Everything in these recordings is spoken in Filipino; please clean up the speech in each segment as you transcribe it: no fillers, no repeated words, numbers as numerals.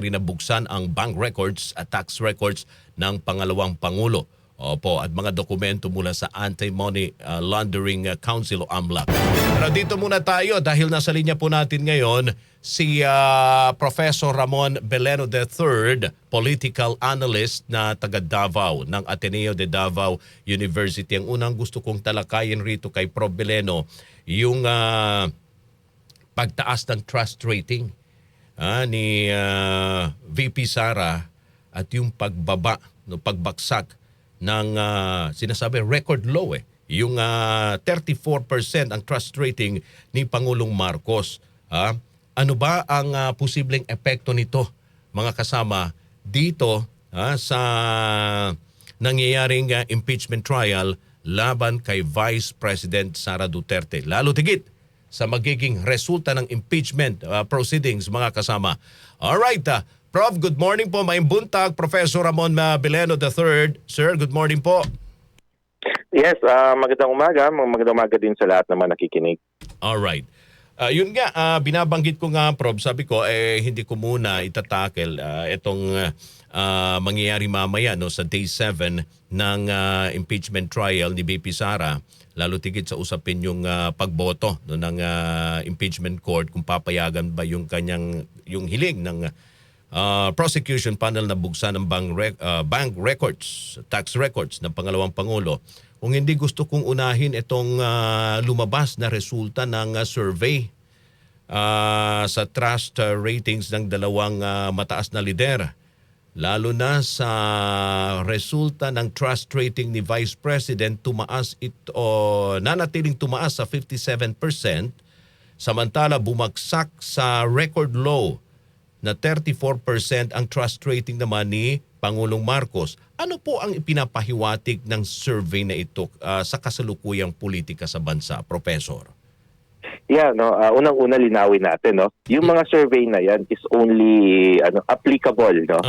Rinabuksan ang bank records at tax records ng pangalawang Pangulo. Opo, at mga dokumento mula sa Anti-Money Laundering Council o AMLAC. Pero dito muna tayo dahil nasa linya po natin ngayon si Professor Ramon Beleno III, political analyst na taga Davao ng Ateneo de Davao University. Ang unang gusto kong talakayin rito kay Prof. Beleno, yung pagtaas ng trust rating ni VP Sara at yung pagbagsak ng sinasabi record low yung 34% ang trust rating ni Pangulong Marcos. Ano ba ang posibleng epekto nito mga kasama dito sa nangyayaring impeachment trial laban kay Vice President Sara Duterte, lalo tigit sa magiging resulta ng impeachment proceedings mga kasama. Alright, Prof, good morning po. Maayong buntag, Professor Ramon Beleno III. Sir, good morning po. Yes, magandang umaga. Magandang umaga din sa lahat naman nakikinig. Alright. Yun nga, binabanggit ko nga, Prof, sabi ko, hindi ko muna itatakel itong mangyayari mamaya no, sa Day 7 ng impeachment trial ni VP Sara, lalo tigit sa usapin yung pagboto no, ng impeachment court kung papayagan ba yung kanyang yung hiling ng prosecution panel na buksan ng bank records, tax records ng pangalawang Pangulo. Kung hindi gusto kong unahin itong lumabas na resulta ng survey sa trust ratings ng dalawang mataas na lider. Lalo na sa resulta ng trust rating ni Vice President, nanatiling tumaas sa 57%, samantala bumagsak sa record low na 34% ang trust rating naman ni Pangulong Marcos. Ano po ang ipinapahiwatig ng survey na ito sa kasalukuyang politika sa bansa, Professor? Yeah, no, unang-una linawin natin, no. Yung mga survey na yan is only applicable, no.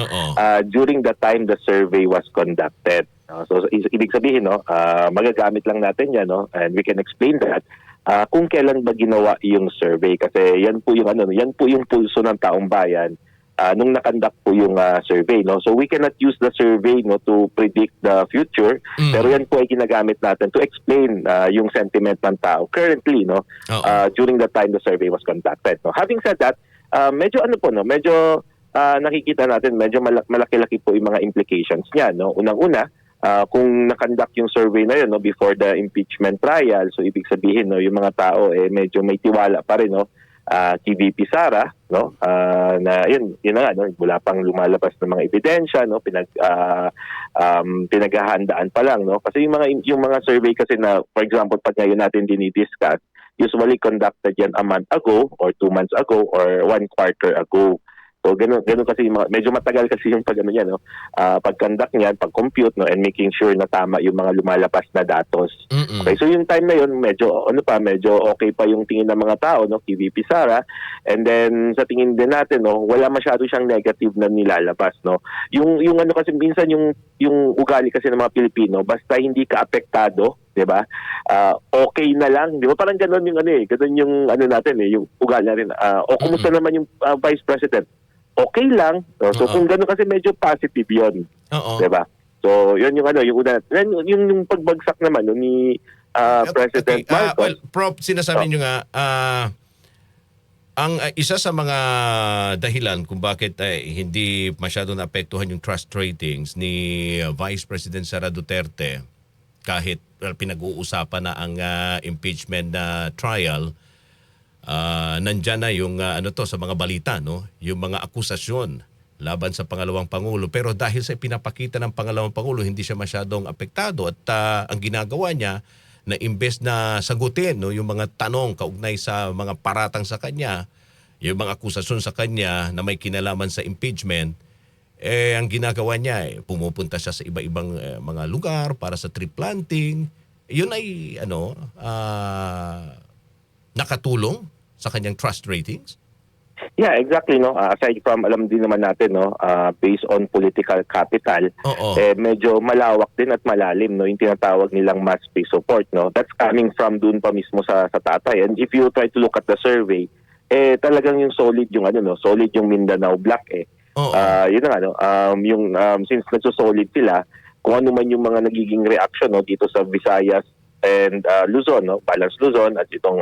During the time the survey was conducted. So ibig sabihin, no, magagamit lang natin yan, no, and we can explain that. Kung kailan ba ginawa yung survey, kasi yan po yung pulso ng taong bayan nung nakandak po yung survey, no. So we cannot use the survey, no, to predict the future, pero yan po ay ginagamit natin to explain yung sentiment ng tao currently, no, during the time the survey was conducted, no. Having said that, medyo nakikita natin medyo malaki-laki po yung mga implications niya, no. Unang-una, kung nakandak yung survey na yun, no, before the impeachment trial, so ibig sabihin, no, yung mga tao medyo may tiwala pa rin, no, kay VP Sara, no, na yun na nga, no, wala pang lumalabas ng mga ebidensya, no, pinaghahandaan pa lang, no, kasi yung mga survey kasi na, for example, pag ngayon natin dinidiscuss, usually conducted yan a month ago or 2 months ago or 1 quarter ago. So ganun kasi medyo matagal kasi yung no, pag-conduct niyan, pag-compute, no, and making sure na tama yung mga lumalabas na datos. Okay, so yung time na yun medyo okay pa yung tingin ng mga tao, no, kay VP Sara, and then sa tingin din natin, no, wala masyado siyang negative na nilalabas, no. Yung kasi minsan yung ugali kasi ng mga Pilipino, basta hindi ka apektado, 'di ba? Okay na lang, 'di ba? Parang ganoon yung ganoon yung natin yung ugali natin. Kumusta naman yung Vice President? Okay lang. So kung gano'n kasi medyo positive 'yon. 'Di ba? So 'yun yung una. Yung pagbagsak naman ni President Marcos. Well, Prof, sinasabi niyo nga ang isa sa mga dahilan kung bakit hindi masyado naapektuhan yung trust ratings ni Vice President Sara Duterte kahit pinag-uusapan na ang impeachment na trial, nandyan na yung sa mga balita, no, yung mga akusasyon laban sa pangalawang Pangulo, pero dahil sa pinapakita ng pangalawang Pangulo hindi siya masyadong apektado at ang ginagawa niya na imbes na sagutin, no, yung mga tanong kaugnay sa mga paratang sa kanya, yung mga akusasyon sa kanya na may kinalaman sa impeachment, ang ginagawa niya pumupunta siya sa iba-ibang mga lugar para sa tree planting. Yun ay nakatulong sa kanyang trust ratings? Yeah, exactly, no. Aside from, alam din naman natin, no, based on political capital, medyo malawak din at malalim, no, yung tinatawag nilang mass base support, no. That's coming from dun pa mismo sa tatay. And if you try to look at the survey, talagang yung solid yung solid yung Mindanao Block Oo. Yun na nga, no? Since nagsosolid sila, kung ano man yung mga nagiging reaction, no, dito sa Visayas and Luzon, no, Balance Luzon at itong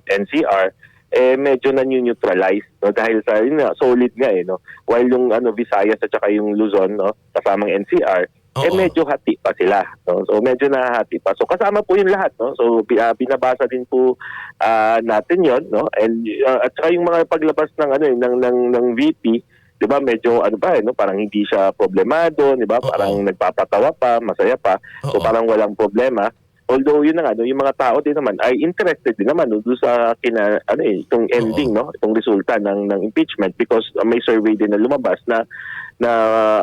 NCR, medyo na-neutralize, no, dahil sa yun nga, solid nga, no, while yung Visayas at saka yung Luzon, no, kasamang NCR, Oo. medyo hati pa sila, no? So medyo nahati pa. So kasama po yung lahat, no? So binabasa din po natin 'yon, no? And at saka yung mga paglabas ng ng VP, 'di ba? Medyo no, parang hindi siya problemado, 'di ba? Oo. Parang nagpapatawa pa, masaya pa. So Oo. parang walang problema. Although yun na nga, no, yung mga tao din naman ay interested din naman, no, doon sa itong ending, no, itong resulta ng impeachment, because may survey din na lumabas na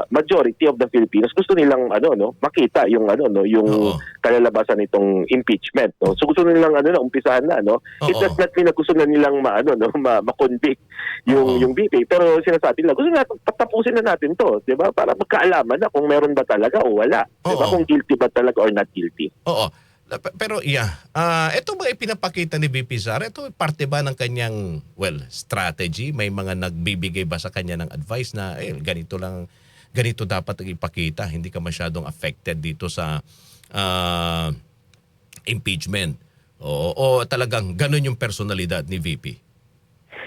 majority of the Filipinos gusto nilang makita yung yung Oo. kalalabasan nitong impeachment, no. So gusto nilang umpisahan na, no. It Oo. does not mean na gusto na nilang ma-convict Oo. yung VP, pero sinasabi nila gusto natin patapusin na natin to, 'di ba? Para magkaalaman na kung meron ba talaga o wala, 'di ba? Oo. Kung guilty ba talaga or not guilty. Oo. Pero ito ba ipinapakita ni VP Sara? Ito parte ba ng kanyang, strategy? May mga nagbibigay ba sa kanya ng advice na ganito dapat ipakita, hindi ka masyadong affected dito sa impeachment? O talagang ganun yung personalidad ni VP?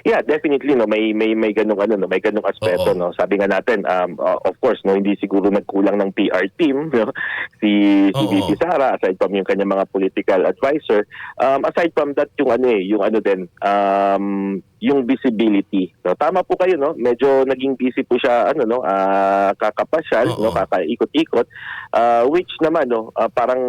Yeah, definitely, no, may ganung may ganung aspeto, Oo. no. Sabi nga natin, of course, no, hindi siguro nagkulang ng PR team, no, si Oo. VP Sara, aside from yung kanyang mga political advisor. Aside from that, yung visibility, no. Tama po kayo, no. Medyo naging busy po siya, kakapasyal, no, Oo. kakaikot-ikot, which naman, no, parang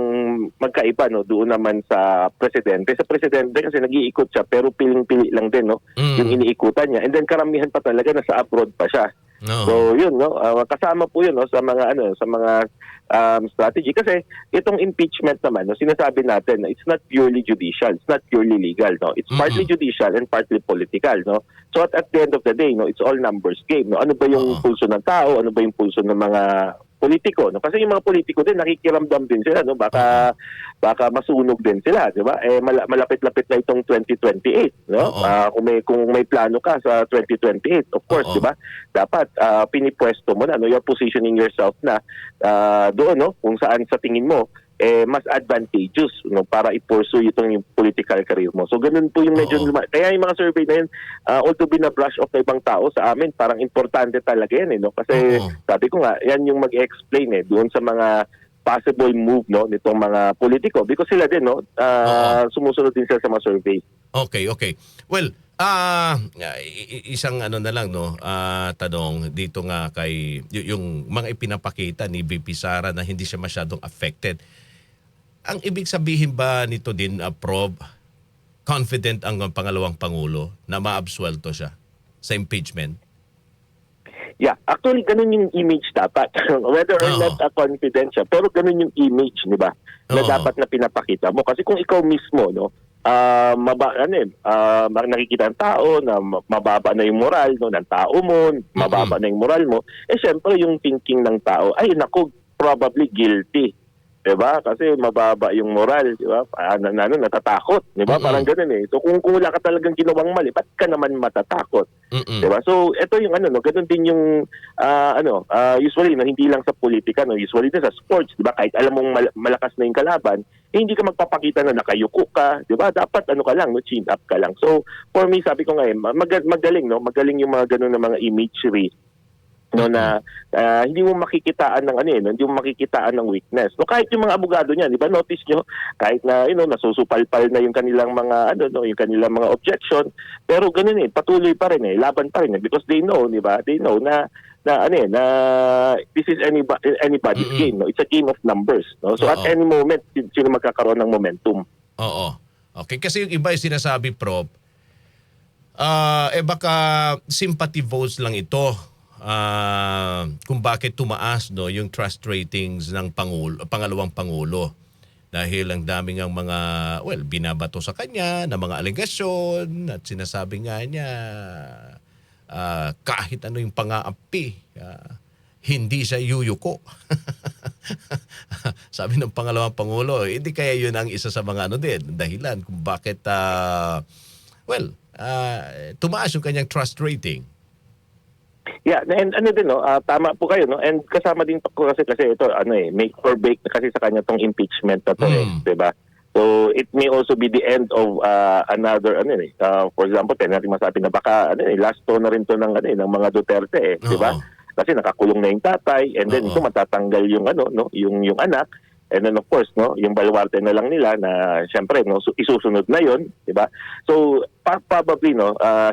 magkaiba, no, doon naman sa presidente. Sa presidente kasi nag-iikot siya, pero piling-pili lang din, no, yung iniikutan niya. And then karamihan pa talaga nasa abroad pa siya. Oo. So yun, no, kasama po yun, no, sa mga strategy, kasi itong impeachment naman, no, sinasabi natin na it's not purely judicial, it's not purely legal, no. It's partly judicial and partly political, no. So at the end of the day, no, it's all numbers game, no. Ano ba yung Oo. pulso ng tao, ano ba yung pulso ng mga politiko, no? Kasi yung mga politiko din nakikiramdam din sila, no, baka masunog din sila, di ba? Malapit-lapit na itong 2028, no? Oo. Kung may plano ka sa 2028, of course, Oo. di ba? Dapat pinipwesto mo na, no, you're positioning yourself na doon, no, kung saan sa tingin mo mas advantageous, no, para i-pursue itong yung political career mo. So ganun po yung medyo Oo. kaya yung mga survey na yun, although binabrush off na ibang tao, sa amin parang importante talaga yan, no, kasi Oo. sabi ko nga, yan yung mag-explain doon sa mga possible move, no, nitong mga politiko, because sila din, no, sumusunod din sila sa mga survey. Okay. Well, isang na lang, no, tanong dito nga kay yung mga ipinapakita ni VP Sara na hindi siya masyadong affected. Ang ibig sabihin ba nito din, Prob, confident ang pangalawang pangulo na maabsuelto siya sa impeachment? Yeah, actually ganun yung image dapat. Whether or Oo. not confident siya, pero ganun yung image, di ba? Na Oo. dapat na pinapakita mo. Kasi kung ikaw mismo, no, nakikita ng tao na mababa na yung moral, no, ng tao mo, mababa na yung moral mo, syempre yung thinking ng tao, ay naku, probably guilty. 'Di ba? Kasi mababa yung moral, 'di ba? Natatakot, 'di ba? Parang ganoon So kung wala ka talagang ginawang mali, ba't ka naman matatakot? 'Di ba? So ito yung ganoon din yung usually, no, hindi lang sa politika, no, usually din sa sports, 'di ba? Kahit alam mong malakas na yung kalaban, hindi ka magpapakita na nakayuko ka, 'di ba? Dapat ka lang, no, chin up ka lang. So for me, sabi ko nga magaling, no? Magaling yung mga ganoon na mga imagery, no, na hindi mo makikitaan ng hindi mo makikitaan ng weakness. No, kahit yung mga abogado niya, di ba, notice nyo, kahit na nasusupalpal na yung kanilang mga yung kanilang mga objection, pero ganun patuloy pa rin laban pa rin because they know, di ba? They know na this is anybody's game, no? It's a game of numbers, no? So at any moment sino magkakaroon ng momentum. Oo. Okay, kasi yung iba ay sinasabi, Prob, baka sympathy votes lang ito. Kung bakit tumaas, no, yung trust ratings ng pangalawang pangulo dahil ang daming ang mga binabato sa kanya na mga alegasyon at sinasabi nga niya kahit ano yung pang-aapi, hindi siya yuyuko. Sabi ng pangalawang pangulo, hindi kaya yun ang isa sa mga dahilan kung bakit tumaas yung kanyang trust rating. Yeah, and ano din no, tama po kayo no. And kasama din po kasi ito make or break na kasi sa kanya tong impeachment na to, 'di ba? So it may also be the end of another for example, pwede natin masabi na baka last to na rin to ng ng mga Duterte 'di ba? Kasi nakakulong na yung tatay, and then ito matatanggal yung yung anak. And then of course yung baluarte na lang nila na syempre isusunod na yon, 'di ba? So probably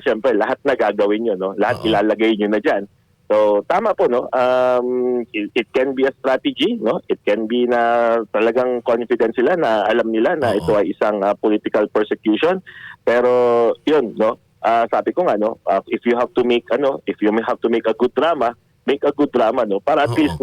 syempre lahat na gagawin niyo lahat ilalagay niyo na diyan. So tama po it can be a strategy, it can be na talagang confident sila na alam nila na ito ay isang political persecution. Pero yun sabi ko nga if you have to make a good drama, make a good drama para at least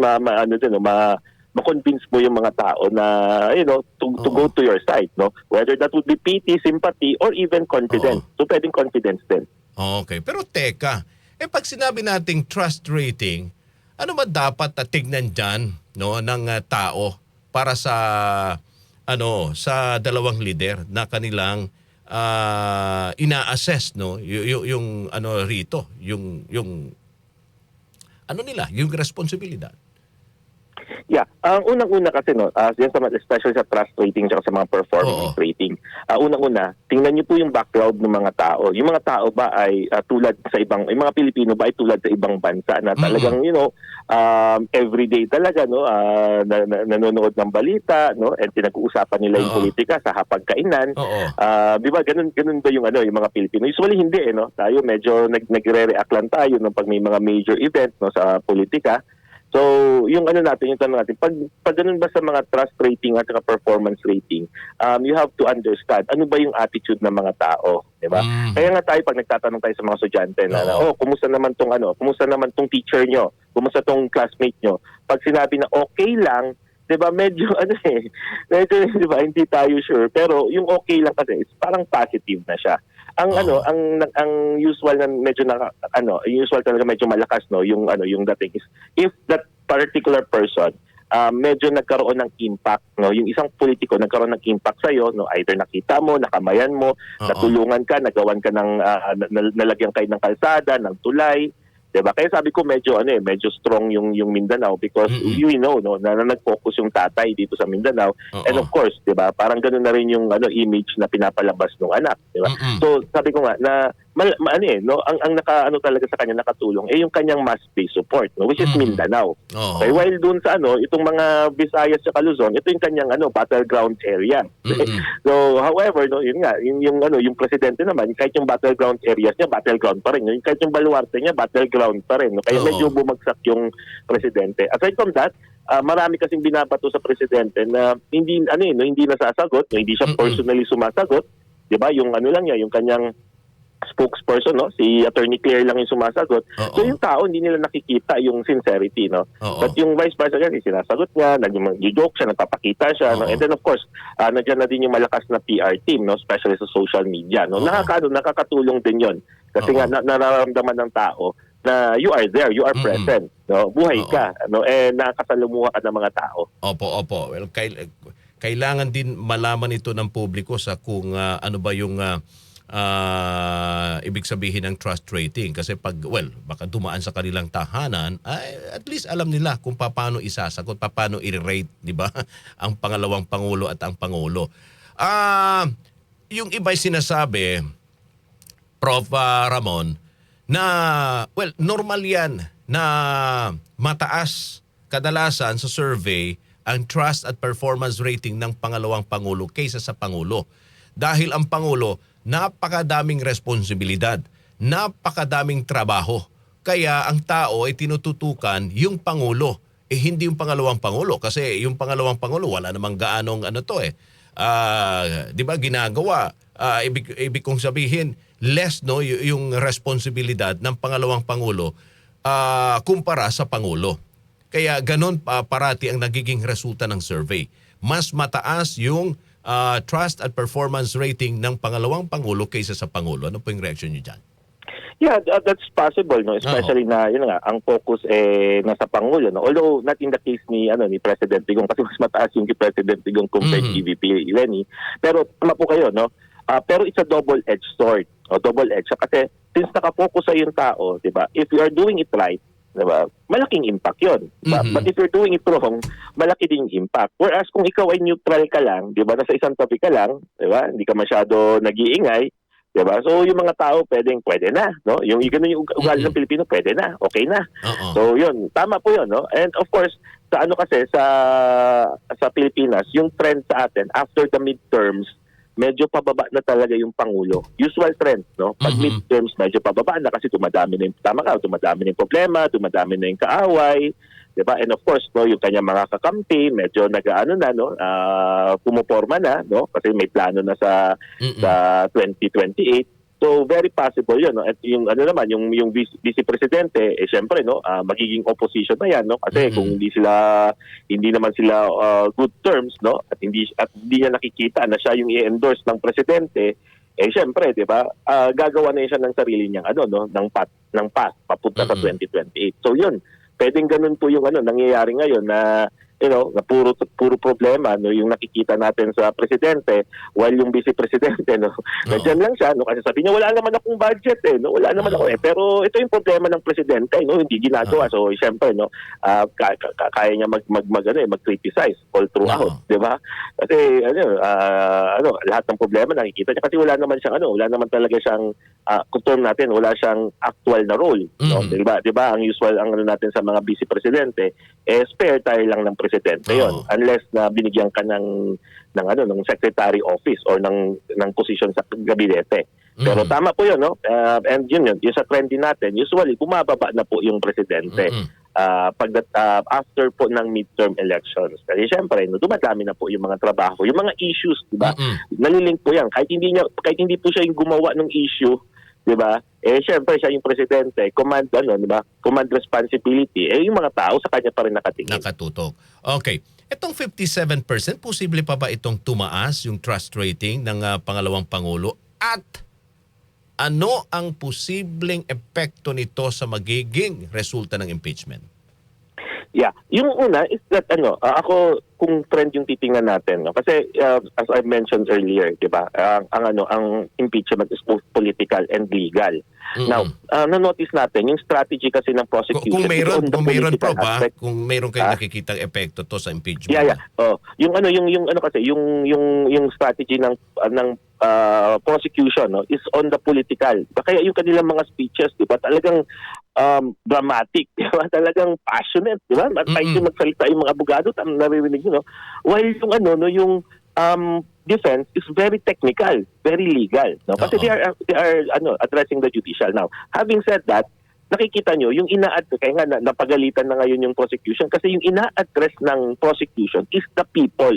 ma-convince mo yung mga tao na to go to your side, whether that would be pity, sympathy, or even confidence. So pwedeng confidence din. Okay, pero teka, pag sinabi nating trust rating, ano ba dapat tignan diyan ng tao para sa sa dalawang leader na kanilang ina-assess yung rito, yung nila, yung responsibilidad? Yeah, ang unang-una kasi especially sa trust rating at sa mga performance rating. Unang-una, tingnan niyo po yung background ng mga tao. Yung mga tao ba ay tulad sa ibang mga Pilipino ba ay tulad sa ibang bansa na talagang everyday talaga nanonood ng balita and pinag-uusapan nila yung politika sa hapagkainan. 'Di ba ganun ba yung yung mga Pilipino? Usually hindi Tayo medyo nagre-react lang tayo pag may mga major event sa politika. So, yung tanong natin, pag ganun ba sa mga trust rating at saka performance rating, you have to understand ano ba yung attitude ng mga tao, 'di ba? Kaya nga tayo pag nagtatanong tayo sa mga estudyante kumusta naman tong teacher nyo? Kumusta tong classmate nyo? Pag sinabi na okay lang, 'di ba? Medyo medyo 'di ba, hindi tayo sure, pero yung okay lang kasi is parang positive na siya. Ang usual na medyo usual talaga medyo malakas yung dating is if that particular person medyo nagkaroon ng impact yung isang politiko nagkaroon ng impact sa iyo either nakita mo, nakamayan mo, natulungan ka, nagawan ka ng nalagyan kayo ng kalsada, ng tulay. Diba? Kaya sabi ko medyo strong yung Mindanao because we know na nag-focus yung tatay dito sa Mindanao. And of course, 'di ba? Parang ganoon na rin yung image na pinapalabas ng anak, 'di ba? So sabi ko nga na ang talaga sa kanya nakatulong yung kanyang mass base support which is Mindanao. Okay, while doon sa itong mga Visayas at Luzon, ito yung kanyang battleground area. So however yun nga yung presidente naman kahit yung battleground areas niya battleground pa rin. Yung kahit yung baluarte niya battleground pa rin. Kaya medyo bumagsak yung presidente. Aside from that, marami kasing binabato sa presidente na hindi nasasagot, hindi siya personally sumasagot, 'di ba? Yung lang niya, yung kanyang spokesperson si Attorney Claire lang yung sumasagot. So yung tao hindi nila nakikita yung sincerity But yung vice president sinasagot niya, nag-joke siya, nagpapakita siya and then of course nandiyan na din yung malakas na PR team especially sa social media nakakatulong din yon kasi nga nararamdaman ng tao na you are there, you are present, buhay ka, nakakasalumuha ka ng mga tao. Opo. Well, kailangan din malaman ito ng publiko sa kung ano ba yung ibig sabihin ng trust rating kasi baka dumaan sa kanilang tahanan at least alam nila kung paano isasagot, paano i-rate, di ba? Ang pangalawang pangulo at ang pangulo. Yung iba'y sinasabi, Prof. Ramon, na normal yan na mataas kadalasan sa survey ang trust at performance rating ng pangalawang pangulo kaysa sa pangulo. Dahil ang pangulo napakadaming responsibilidad, napakadaming trabaho. Kaya ang tao ay tinututukan yung pangulo, hindi yung pangalawang pangulo kasi yung pangalawang pangulo wala namang gaanong di ba ginagawa. Ibig kong sabihin less yung responsibilidad ng pangalawang pangulo kumpara sa pangulo. Kaya ganun parati ang nagiging resulta ng survey. Mas mataas yung trust at performance rating ng pangalawang pangulo kaysa sa pangulo. Ano po yung reaction niyo dyan? Yeah, that's possible, especially na yun nga ang focus nasa pangulo, although not in the case ni President Digong kasi mas mataas yung kay President Digong compared to VP Lenny. Pero tama po kayo, pero it's a double-edged sword. O double-edged siya kasi since nakafocus sa yung tao, 'di ba? If you are doing it right, 'di ba? Malaking impact 'yon. Diba? But if you're doing it wrong, malaki din yung impact. Whereas kung ikaw ay neutral ka lang, 'di ba? Nasa isang tabi ka lang, 'di ba? Hindi ka masyado nag-iingay, 'di ba? So yung mga tao pwede na, no? Yung ganun yung ugali ng Pilipino, pwede na, okay na. So yun, tama po yun, no? And of course, sa ano kasi sa Pilipinas, yung trend sa atin after the midterms, medyo pababa na talaga yung pangulo. Usual trend, no? Pag midterms, medyo pababa na kasi dumadami na yung dumadami na yung problema, dumadami na yung kaaway, 'di ba? And of course, no, yung kanya mga kakampi, medyo nag-aano na, no? Pumuporma na, no? Kasi may plano na sa 2028. So very possible 'yun, no? At yung ano naman, yung vice presidente, syempre, no, magiging opposition na 'yan, no? Kasi kung hindi naman sila good terms, no? At hindi niya nakikita na siya yung i-endorse ng presidente, syempre, 'di ba? Gagawa na siya ng sarili niyang ng path papunta sa 2028. So 'yun, pwedeng ganun po yung nangyayari ngayon na na puro problema, no, yung nakikita natin sa presidente, while yung vice presidente, no, nandiyan lang siya, no, kasi sabi niya wala naman akong budget, no, wala naman ako, pero ito yung problema ng presidente, no, hindi ginagawa. So syempre, no, kaya niya mag-criticize all throughout, 'di ba? Kasi lahat ng problema nakikita niya kasi wala naman talaga siyang kung term natin, wala siyang actual na role, no, 'di ba? 'Di ba ang usual ang natin sa mga vice presidente, spare tayo lang ng presidente yon, unless na binigyan ka ng secretary office or ng posisyon sa gabinete. Pero tama po 'yon, no? And yun sa trend din natin, usually bumababa na po yung presidente after po ng midterm elections. Kasi syempre, no, dumadami na po yung mga trabaho, yung mga issues, 'di ba? Nalilink po 'yan kahit hindi po siya yung gumawa ng issue, 'di ba? Syempre siya yung presidente, command 'di ba? Command responsibility. Yung mga tao sa kanya pa rin nakatingin. Nakatutok. Okay. Itong 57%, posible pa ba itong tumaas yung trust rating ng pangalawang pangulo? At ano ang posibleng epekto nito sa magiging resulta ng impeachment? Yeah, yung una is that ako kung trend yung titingnan natin, no, kasi as I mentioned earlier, 'di ba? Ang impeachment is both political and legal. Now, na-notice natin yung strategy kasi ng prosecution kung mayroon pa ba, kung mayroon kayong nakikitang epekto to sa impeachment. Yeah. Yung strategy ng prosecution, no, is on the political. Kaya yung kanilang mga speeches, 'di ba? Talagang dramatic, 'di ba? Talagang passionate, 'di ba? Kahit yung magsalita yung mga abogado, naririnig no. While yung defense is very technical, very legal, no? Kasi they are addressing the judicial. Now, having said that, nakikita nyo yung kaya nga napagalitan na ngayon yung prosecution kasi yung ina-address ng prosecution is the people,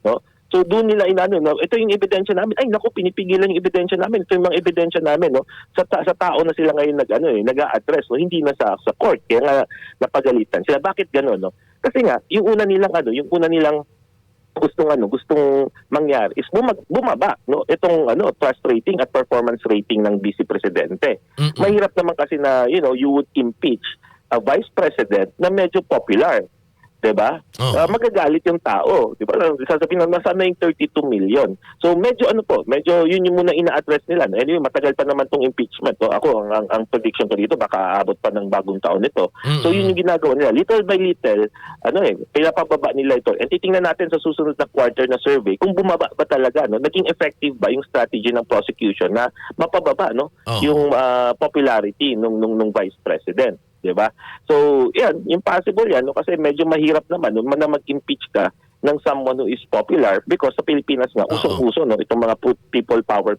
no? So doon nila no, ito yung ebidensya namin. Ay naku, pinipigilan yung ebidensya namin. Ito yung mga ebidensya namin, no. Sa tao na sila ngayon nag-a-address, no, hindi na sa court. Kaya nga napagalitan sila. Bakit gano'n, no? Kasi nga yung una nilang gustong mangyari is bumaba, no, itong trust rating at performance rating ng vice presidente. Mahirap naman kasi na you would impeach a vice president na medyo popular. 'Di ba? Magagalit yung tao, 'di ba? Sasabihin na nasaan na yung 32 million. So medyo yun yung muna ina-address nila. Anyway, matagal pa naman tong impeachment. No? Ako ang prediction ko dito baka aabot pa ng bagong taon nito. So yun yung ginagawa nila. Little by little, pinapababa nila ito. And titingnan natin sa susunod na quarter na survey kung bumaba ba talaga, no? Naging effective ba yung strategy ng prosecution na mapababa, no? Yung popularity nung vice president. Diba? So, yan, yung possible yan, no? Kasi medyo mahirap naman na mag-impeach ka ng someone who is popular because sa Pilipinas nga, usong-uso, no? Itong mga people power,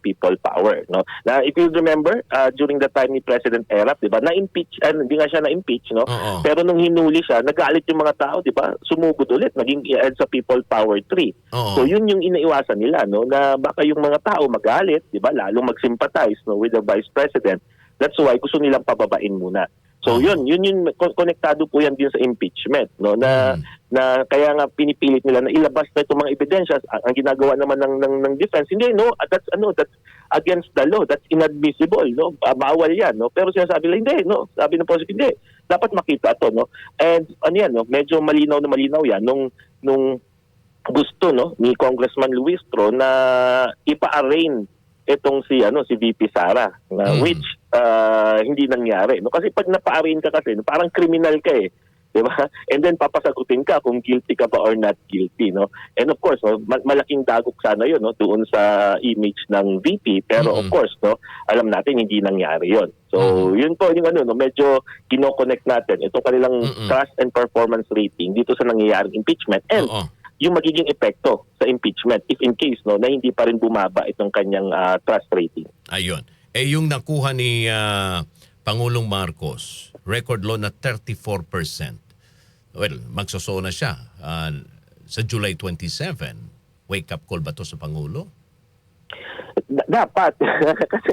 no? Na if you remember, during the time ni President Erap, diba, na-impeach, hindi nga siya na-impeach, no? Pero nung hinuli siya, nagalit yung mga tao, diba? Sumugod ulit, naging sa people power tree. So, yun yung inaiwasan nila, no? Na baka yung mga tao magalit, diba? Lalong mag-sympathize, no? With the Vice President. That's why gusto nilang pababain muna. So yun konektado po yan din sa impeachment, no, na kaya nga pinipilit nila na ilabas na itong mga ebidensya. Ang ginagawa naman ng defense, hindi, no, that's against the law, that's inadmissible, no, bawal yan, no. Pero sinasabi nila hindi, no, sabi ng prosecutor hindi, dapat makita to, no. And no, medyo malinaw yan nung gusto, no, ni Congressman Luistro na ipa-arraign itong si VP Sara, which hindi nangyari, no? Kasi pag napaarin ka kasi, no, parang criminal ka eh. 'Di ba? And then papasagutin ka kung guilty ka ba or not guilty, no? And of course, no, malaking dagok sana 'yon, no, doon sa image ng VP, pero of course, no, alam natin hindi nangyari 'yon. So, yun po yung no, medyo kino-connect natin itong kanilang trust and performance rating dito sa nangyayaring impeachment and yung magiging epekto sa impeachment if in case no na hindi pa rin bumaba itong kanyang trust rating. Ayun. Yung nakuha ni Pangulong Marcos, record low na 34%. Well, magsosona siya sa July 27. Wake up call ba to sa Pangulo? Dapat. Kasi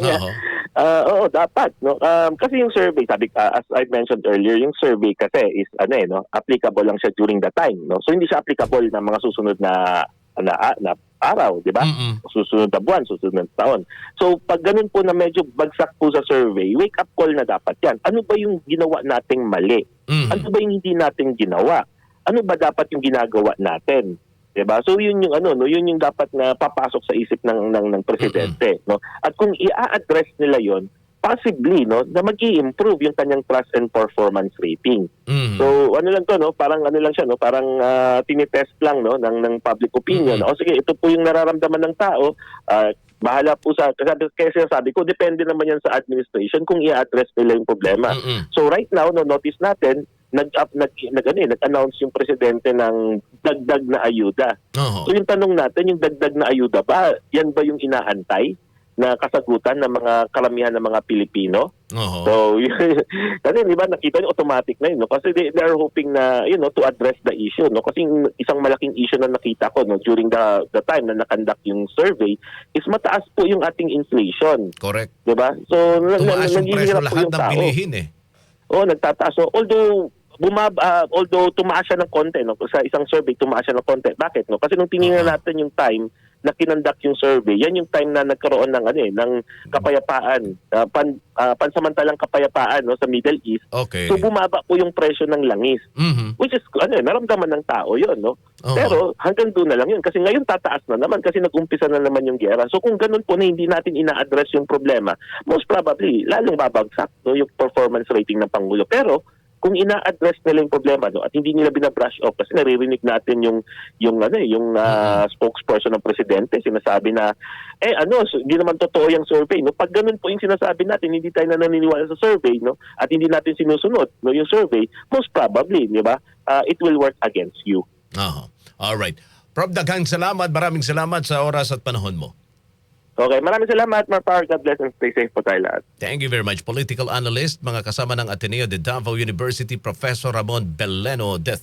oo, dapat. No? Kasi yung survey, as I mentioned earlier, yung survey kasi is applicable lang siya during the time. No? So hindi siya applicable na mga susunod na araw, di ba? Susunod na buwan, susunod na taon. So pag ganun po na medyo bagsak po sa survey, wake up call na dapat yan. Ano ba yung ginawa nating mali? Ano ba yung hindi nating ginawa? Ano ba dapat yung ginagawa natin? Diba? So yun yung yun yung dapat na papasok sa isip ng presidente, no? At kung i-address nila yon, possibly no na magi-improve yung kanyang trust and performance rating. So lang to no, parang lang siya no, parang tinitest lang no ng public opinion. O sige, ito po yung nararamdaman ng tao. Bahala po kasi sabi ko, depende naman yan sa administration kung i-address nila yung problema. So right now, no, notice natin, nag-announce yung presidente ng dagdag na ayuda. So yung tanong natin, yung dagdag na ayuda ba, yan ba yung inaantay na kasagutan ng mga karamihan ng mga Pilipino? So, kasi di ba nakita niyo automatic na yun, no? Kasi they are hoping na, to address the issue, no? Kasi isang malaking issue na nakita ko, no, during the time na nakandak yung survey is mataas po yung ating inflation. Correct. Di ba? So, tumaas yung presyo lahat ng bilihin eh. Nagtataas. So, although tumaas siya ng konti, no? Sa isang survey, tumaas siya ng konti. Bakit? No? Kasi nung tinignan natin yung time na kinandak yung survey, yan yung time na nagkaroon ng kapayapaan, pansamantalang kapayapaan no, sa Middle East. Okay. So bumaba po yung presyo ng langis. Which is, naramdaman ng tao yun, no? Pero hanggang doon na lang yun. Kasi ngayon tataas na naman kasi nag-umpisa na naman yung giyera. So kung ganun po na hindi natin ina-address yung problema, most probably, lalong babagsak no, yung performance rating ng Pangulo. Pero kung ina-address nila yung problema no at hindi nila binabrush off kasi naririnig natin yung spokesperson ng presidente sinasabi na hindi naman totoo yung survey no, pag ganun po yung sinasabi natin hindi tayo naniniwala sa survey no at hindi natin sinusunod no yung survey, most probably di ba it will work against you. All right. Prof, daghang salamat, maraming salamat sa oras at panahon mo. Okay, maraming salamat, Marpar. God bless and stay safe po tayo lahat. Thank you very much. Political analyst, mga kasama ng Ateneo de Davao University, Professor Ramon Beleno III.